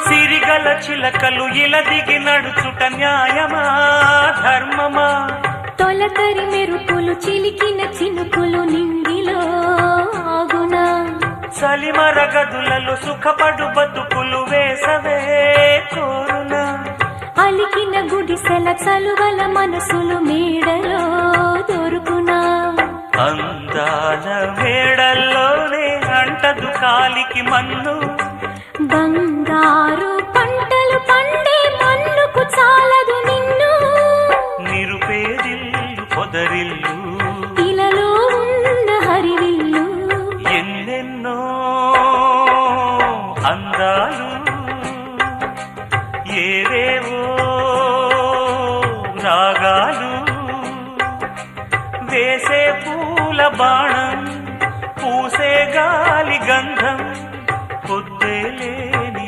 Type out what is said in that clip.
సిరిగల చిలకలు ఇలా దిగి నడుచుట న్యాయమా ధర్మమా? తొలకరి మెరుపులు చిలికిన చినుకులు నింగిలో ఆగునా? చలిమర గదులలో సుఖపడు బతుకులు వేసవే కోరునా? అలికిన గుడిసెల చలువల మనసులు మేడలో దొరుకునా? అందాల మేడల్లోనే అంటదు కాలికి మన్ను, బంగారు పంటలు పండే మన్నుకు చాలదు నిన్ను. నిరుపేదిల్లు పొదరిల్లు ఇలలో ఉన్న హరివిల్లు ఎన్నెన్నో అందాలు ఏవేవో రాగాలు వేసే పూల బాణం పూసే గాలి గంధం పొద్దేలే